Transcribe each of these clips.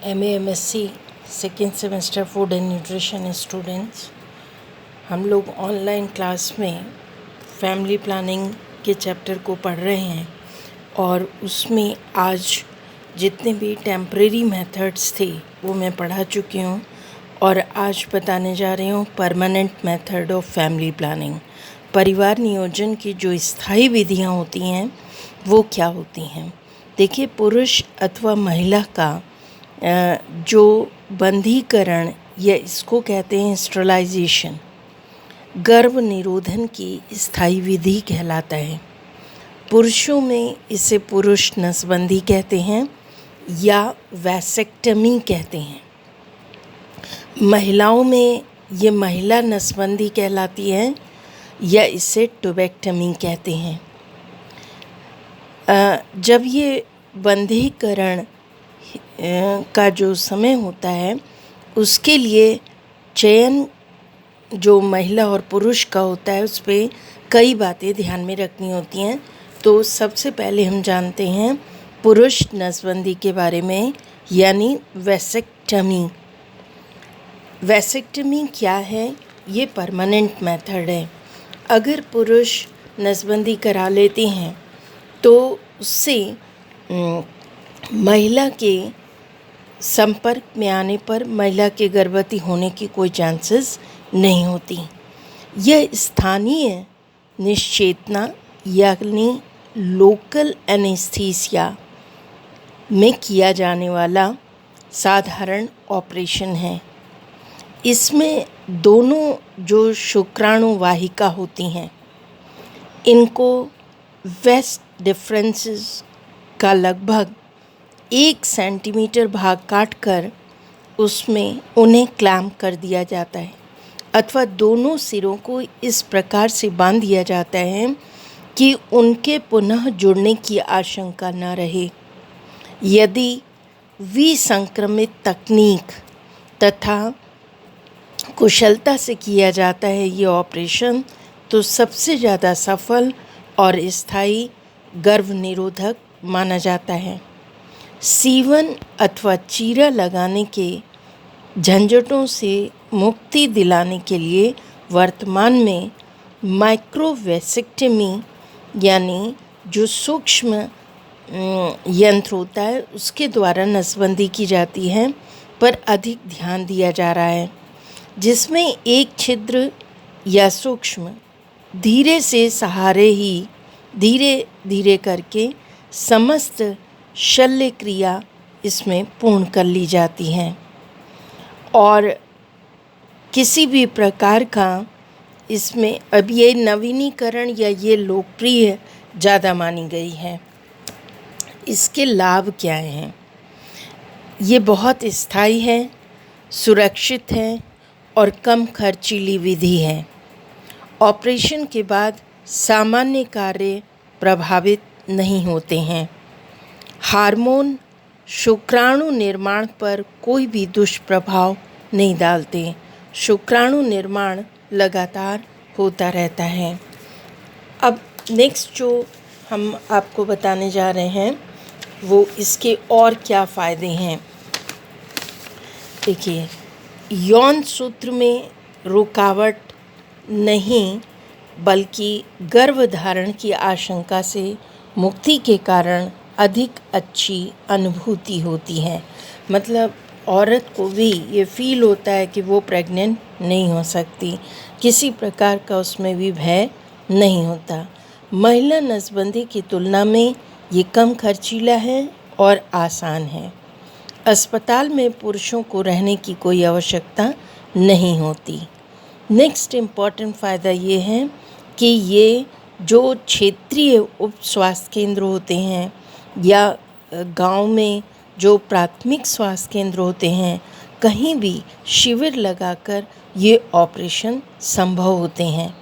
MA MSc second semester food and nutrition students, हम लोग online class में family planning के चैप्टर को पढ़ रहे हैं और उसमें आज जितने भी टेम्परेरी मेथड्स थे वो मैं पढ़ा चुकी हूँ और आज बताने जा रही हूँ permanent method of family planning. परिवार नियोजन की जो स्थायी विधियाँ होती हैं वो क्या होती हैं। देखिए, पुरुष अथवा महिला का जो बंधीकरण या इसको कहते हैं स्टरलाइजेशन, गर्भ निरोधन की स्थायी विधि कहलाता है। पुरुषों में इसे पुरुष नसबंदी कहते हैं या वैसेक्टमी कहते हैं। महिलाओं में ये महिला नसबंदी कहलाती है या इसे ट्यूबेक्टमी कहते हैं। जब ये बंधीकरण का जो समय होता है उसके लिए चयन जो महिला और पुरुष का होता है उस पर कई बातें ध्यान में रखनी होती हैं। तो सबसे पहले हम जानते हैं पुरुष नसबंदी के बारे में, यानी वैसेक्टमी। वैसेक्टमी क्या है? ये परमानेंट मेथड है। अगर पुरुष नसबंदी करा लेते हैं तो उससे महिला के संपर्क में आने पर महिला के गर्भवती होने की कोई चांसेस नहीं होती। यह स्थानीय निश्चेतना यानी लोकल एनेस्थीसिया में किया जाने वाला साधारण ऑपरेशन है। इसमें दोनों जो शुक्राणु वाहिका होती हैं इनको वेस्ट डिफरेंसेस का लगभग 1 सेंटीमीटर भाग काटकर उसमें उन्हें क्लैम्प कर दिया जाता है अथवा दोनों सिरों को इस प्रकार से बांध दिया जाता है कि उनके पुनः जुड़ने की आशंका न रहे। यदि विसंक्रमित तकनीक तथा कुशलता से किया जाता है ये ऑपरेशन तो सबसे ज़्यादा सफल और स्थायी गर्भ निरोधक माना जाता है। सीवन अथवा चीरा लगाने के झंझटों से मुक्ति दिलाने के लिए वर्तमान में माइक्रोवैसेक्टमी यानी जो सूक्ष्म यंत्र होता है उसके द्वारा नसबंदी की जाती है, पर अधिक ध्यान दिया जा रहा है, जिसमें एक छिद्र या सूक्ष्म धीरे से सहारे ही धीरे धीरे करके समस्त शल्य क्रिया इसमें पूर्ण कर ली जाती हैं और किसी भी प्रकार का इसमें अब ये नवीनीकरण या ये लोकप्रिय ज़्यादा मानी गई है। इसके लाभ क्या हैं? ये बहुत स्थायी है, सुरक्षित है और कम खर्चीली विधि है। ऑपरेशन के बाद सामान्य कार्य प्रभावित नहीं होते हैं। हार्मोन शुक्राणु निर्माण पर कोई भी दुष्प्रभाव नहीं डालते। शुक्राणु निर्माण लगातार होता रहता है। अब नेक्स्ट जो हम आपको बताने जा रहे हैं वो इसके और क्या फ़ायदे हैं। देखिए, यौन सूत्र में रुकावट नहीं बल्कि गर्भधारण की आशंका से मुक्ति के कारण अधिक अच्छी अनुभूति होती है। मतलब औरत को भी ये फील होता है कि वो प्रेग्नेंट नहीं हो सकती, किसी प्रकार का उसमें भी भय नहीं होता। महिला नसबंदी की तुलना में ये कम खर्चीला है और आसान है। अस्पताल में पुरुषों को रहने की कोई आवश्यकता नहीं होती। नेक्स्ट इम्पॉर्टेंट फ़ायदा ये है कि ये जो क्षेत्रीय उप स्वास्थ्य केंद्र होते हैं या गांव में जो प्राथमिक स्वास्थ्य केंद्र होते हैं, कहीं भी शिविर लगाकर ये ऑपरेशन संभव होते हैं।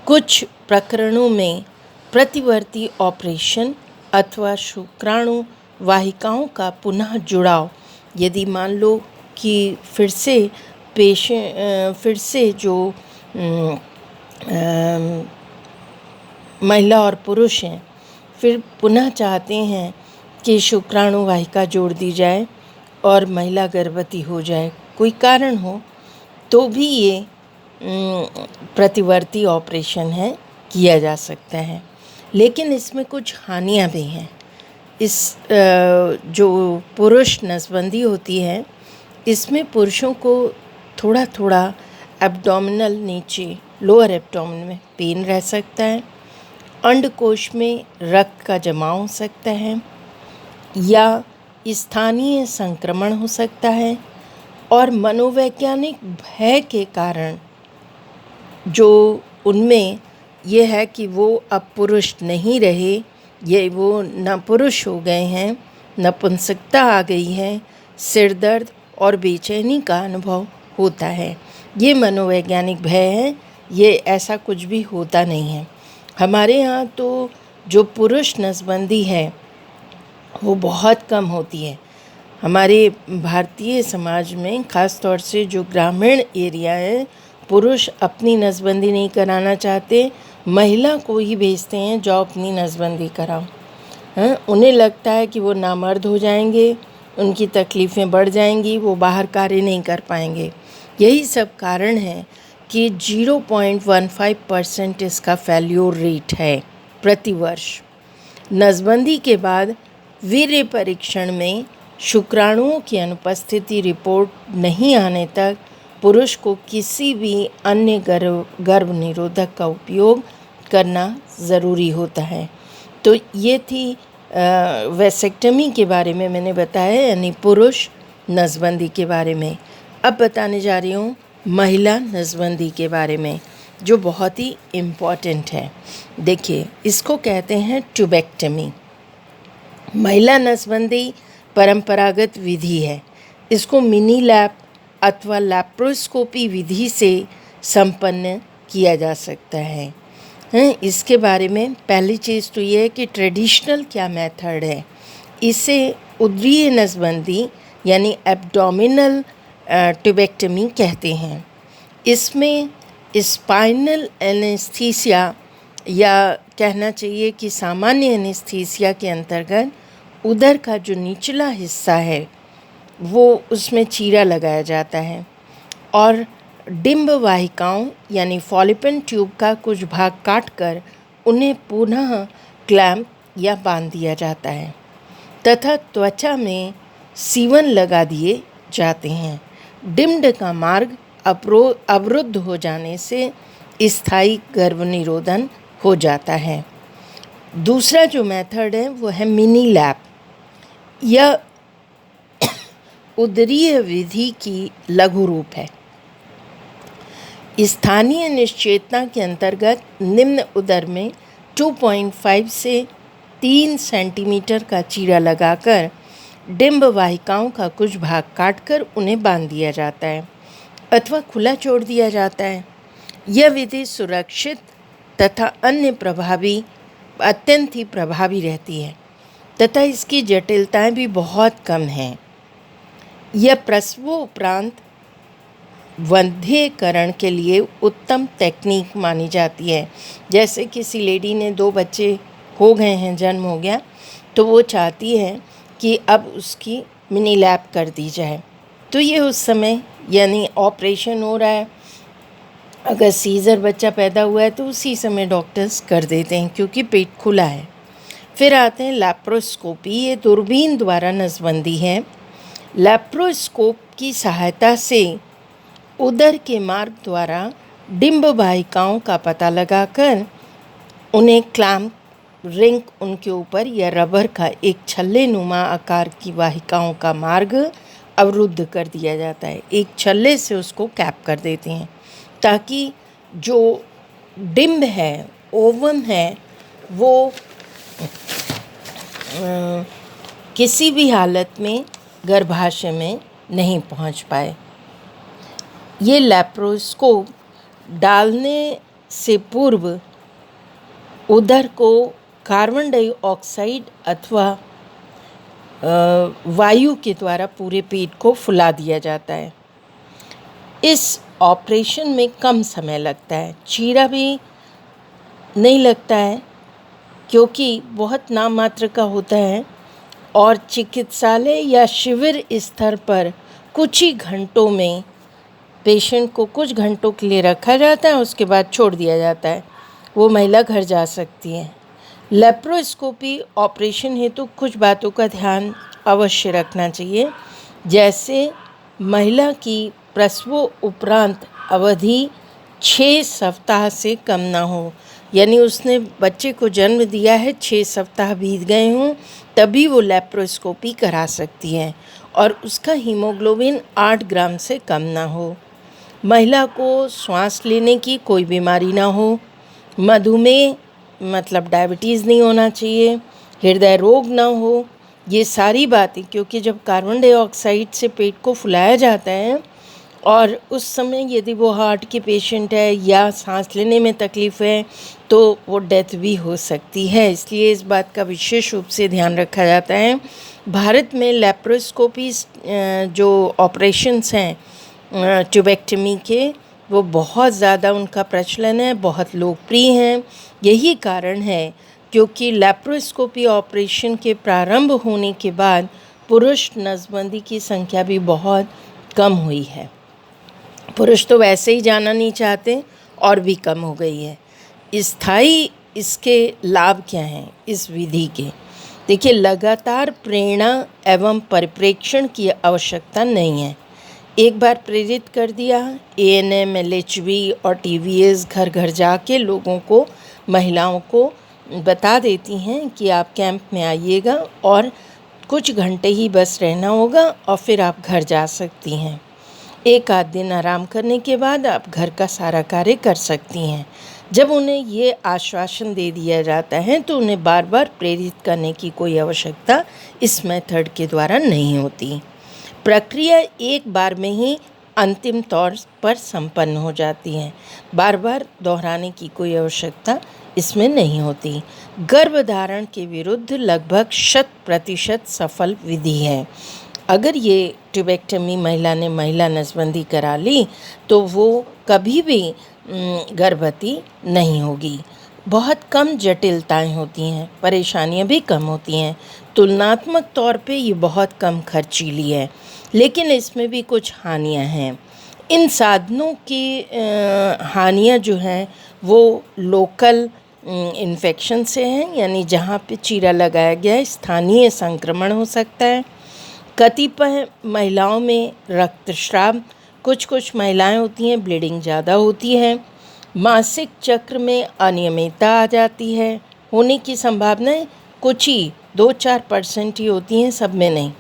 कुछ प्रकरणों में प्रतिवर्ती ऑपरेशन अथवा शुक्राणु वाहिकाओं का पुनः जुड़ाव, यदि मान लो कि फिर से जो महिला और पुरुष हैं फिर पुनः चाहते हैं कि शुक्राणु वाहिका जोड़ दी जाए और महिला गर्भवती हो जाए, कोई कारण हो, तो भी ये प्रतिवर्ती ऑपरेशन है, किया जा सकता है। लेकिन इसमें कुछ हानियाँ भी हैं। जो पुरुष नसबंदी होती है, इसमें पुरुषों को थोड़ा थोड़ा एब्डोमिनल नीचे, लोअर एब्डोमिन में पेन रह सकता है, अंडकोश में रक्त का जमाव हो सकता है, या स्थानीय संक्रमण हो सकता है, और मनोवैज्ञानिक भय के कारण जो उनमें यह है कि वो अब पुरुष नहीं रहे, ये वो न पुरुष हो गए हैं, नपुंसकता आ गई है, सिर दर्द और बेचैनी का अनुभव होता है। ये मनोवैज्ञानिक भय है, ये ऐसा कुछ भी होता नहीं है। हमारे यहाँ तो जो पुरुष नसबंदी है वो बहुत कम होती है। हमारे भारतीय समाज में ख़ास तौर से जो ग्रामीण एरिया है, पुरुष अपनी नसबंदी नहीं कराना चाहते, महिला को ही भेजते हैं जो अपनी नसबंदी कराओ। उन्हें लगता है कि वो नामर्द हो जाएंगे, उनकी तकलीफ़ें बढ़ जाएंगी, वो बाहर कार्य नहीं कर पाएंगे। यही सब कारण है कि 0.15% इसका फेल्योर रेट है प्रति वर्ष। नसबंदी के बाद वीर्य परीक्षण में शुक्राणुओं की अनुपस्थिति रिपोर्ट नहीं आने तक पुरुष को किसी भी अन्य गर्भ निरोधक का उपयोग करना ज़रूरी होता है। तो ये थी वैसेक्टमी के बारे में मैंने बताया, यानी पुरुष नसबंदी के बारे में। अब बताने जा रही हूँ महिला नसबंदी के बारे में, जो बहुत ही इम्पॉर्टेंट है। देखिए, इसको कहते हैं ट्यूबेक्टमी। महिला नसबंदी परंपरागत विधि है। इसको मिनी लैप अथवा लैप्रोस्कोपी विधि से संपन्न किया जा सकता है। इसके बारे में पहली चीज़ तो ये है कि ट्रेडिशनल क्या मेथड है। इसे उदरीय नसबंदी यानी एब्डोमिनल ट्यूबेक्टमी कहते हैं। इसमें स्पाइनल एनेस्थीसिया, या कहना चाहिए कि सामान्य एनेस्थीसिया के अंतर्गत उदर का जो निचला हिस्सा है वो उसमें चीरा लगाया जाता है, और डिंब वाहिकाओं यानी फॉलिपिन ट्यूब का कुछ भाग काटकर उन्हें पुनः क्लैंप या बांध दिया जाता है तथा त्वचा में सीवन लगा दिए जाते हैं। डिम्ड का मार्ग अवरुद्ध हो जाने से स्थायी गर्भ निरोधन हो जाता है। दूसरा जो मेथड है वो है मिनी लैप। यह उदरीय विधि की लघु रूप है। स्थानीय निश्चेतना के अंतर्गत निम्न उदर में 2.5 से 3 सेंटीमीटर का चीरा लगाकर डिंब वाहिकाओं का कुछ भाग काटकर उन्हें बांध दिया जाता है अथवा खुला छोड़ दिया जाता है। यह विधि सुरक्षित तथा अत्यंत ही प्रभावी रहती है तथा इसकी जटिलताएं भी बहुत कम हैं। यह प्रसवोपरांत वंध्यकरण के लिए उत्तम टेक्निक मानी जाती है। जैसे किसी लेडी ने 2 बच्चे हो गए हैं, जन्म हो गया, तो वो चाहती है कि अब उसकी मिनी लैप कर दी जाए। तो ये उस समय, यानी ऑपरेशन हो रहा है, अगर सीज़र बच्चा पैदा हुआ है तो उसी समय डॉक्टर्स कर देते हैं क्योंकि पेट खुला है। फिर आते हैं लैप्रोस्कोपी। ये दूरबीन द्वारा नसबंदी है। लैप्रोस्कोप की सहायता से उदर के मार्ग द्वारा डिंब वाहिकाओं का पता लगाकर उन्हें क्लैंप, रिंग उनके ऊपर या रबर का एक छल्ले नुमा आकार की वाहिकाओं का मार्ग अवरुद्ध कर दिया जाता है। एक छल्ले से उसको कैप कर देते हैं ताकि जो डिंब है, ओवम है, वो किसी भी हालत में गर्भाशय में नहीं पहुंच पाए। ये लैप्रोस्कोप डालने से पूर्व उदर को कार्बन डाइऑक्साइड अथवा वायु के द्वारा पूरे पेट को फुला दिया जाता है। इस ऑपरेशन में कम समय लगता है, चीरा भी नहीं लगता है क्योंकि बहुत नाम मात्र का होता है और चिकित्सालय या शिविर स्तर पर कुछ ही घंटों में पेशेंट को कुछ घंटों के लिए रखा जाता है, उसके बाद छोड़ दिया जाता है, वो महिला घर जा सकती है। लेप्रोस्कोपी ऑपरेशन हेतु कुछ बातों का ध्यान अवश्य रखना चाहिए, जैसे महिला की प्रसव उपरांत अवधि 6 सप्ताह से कम ना हो, यानी उसने बच्चे को जन्म दिया है, 6 सप्ताह बीत गए हों, तभी वो लेप्रोस्कोपी करा सकती है, और उसका हीमोग्लोबिन 8 ग्राम से कम ना हो। महिला को श्वास लेने की कोई बीमारी ना हो, मधुमेह मतलब डायबिटीज़ नहीं होना चाहिए, हृदय रोग ना हो। ये सारी बातें, क्योंकि जब कार्बन डाइऑक्साइड से पेट को फुलाया जाता है और उस समय यदि वो हार्ट के पेशेंट है या सांस लेने में तकलीफ़ है तो वो डेथ भी हो सकती है, इसलिए इस बात का विशेष रूप से ध्यान रखा जाता है। भारत में लेप्रोस्कोपी जो ऑपरेशंस हैं ट्यूबेक्टमी के, वो बहुत ज़्यादा उनका प्रचलन है, बहुत लोकप्रिय हैं। यही कारण है क्योंकि लेप्रोस्कोपी ऑपरेशन के प्रारंभ होने के बाद पुरुष नसबंदी की संख्या भी बहुत कम हुई है। पुरुष तो वैसे ही जाना नहीं चाहते और भी कम हो गई है। स्थायी इसके लाभ क्या हैं इस विधि के? देखिए, लगातार प्रेरणा एवं परिप्रेक्षण की आवश्यकता नहीं है। एक बार प्रेरित कर दिया, ANM, LHV और TVS घर घर जाके लोगों को, महिलाओं को बता देती हैं कि आप कैंप में आइएगा और कुछ घंटे ही बस रहना होगा और फिर आप घर जा सकती हैं। एक आध दिन आराम करने के बाद आप घर का सारा कार्य कर सकती हैं। जब उन्हें ये आश्वासन दे दिया जाता है तो उन्हें बार बार प्रेरित करने की कोई आवश्यकता इस मेथड के द्वारा नहीं होती। प्रक्रिया एक बार में ही अंतिम तौर पर संपन्न हो जाती है, बार बार दोहराने की कोई आवश्यकता इसमें नहीं होती। गर्भधारण के विरुद्ध लगभग 100% सफल विधि है। अगर ये ट्यूबेक्टमी महिला ने महिला नसबंदी करा ली तो वो कभी भी गर्भवती नहीं होगी। बहुत कम जटिलताएं होती हैं, परेशानियां भी कम होती हैं। तुलनात्मक तौर पे ये बहुत कम खर्चीली है, लेकिन इसमें भी कुछ हानियां हैं। इन साधनों की हानियां जो हैं वो लोकल इन्फेक्शन से हैं, यानी जहाँ पे चीरा लगाया गया है स्थानीय संक्रमण हो सकता है। कतिपय महिलाओं में रक्तस्राव, कुछ महिलाएं होती हैं ब्लीडिंग ज़्यादा होती है। मासिक चक्र में अनियमितता आ जाती है, होने की संभावनाएं कुछ ही 2-4% ही होती हैं, सब में नहीं।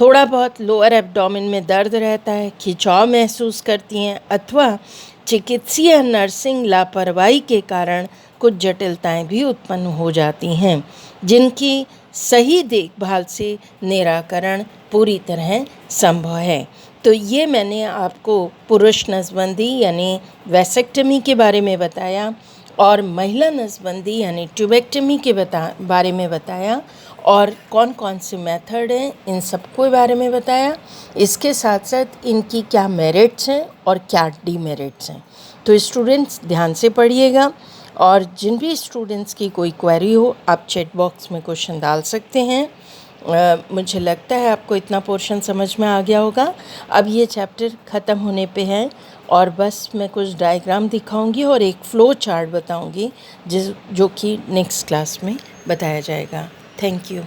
थोड़ा बहुत लोअर एब्डोमेन में दर्द रहता है, खिंचाव महसूस करती हैं, अथवा चिकित्सीय नर्सिंग लापरवाही के कारण कुछ जटिलताएं भी उत्पन्न हो जाती हैं, जिनकी सही देखभाल से निराकरण पूरी तरह संभव है। तो ये मैंने आपको पुरुष नसबंदी यानी वैसेक्टमी के बारे में बताया और महिला नसबंदी यानी ट्यूबेक्टमी के बारे में बताया, और कौन कौन से मेथड हैं इन सबके बारे में बताया। इसके साथ साथ इनकी क्या मेरिट्स हैं और क्या डीमेरिट्स हैं। तो स्टूडेंट्स ध्यान से पढ़िएगा, और जिन भी स्टूडेंट्स की कोई क्वेरी हो आप चैट बॉक्स में क्वेश्चन डाल सकते हैं। मुझे लगता है आपको इतना पोर्शन समझ में आ गया होगा। अब ये चैप्टर ख़त्म होने पे है और बस मैं कुछ डायग्राम दिखाऊंगी और एक फ़्लो चार्ट बताऊंगी जो कि नेक्स्ट क्लास में बताया जाएगा। Thank you.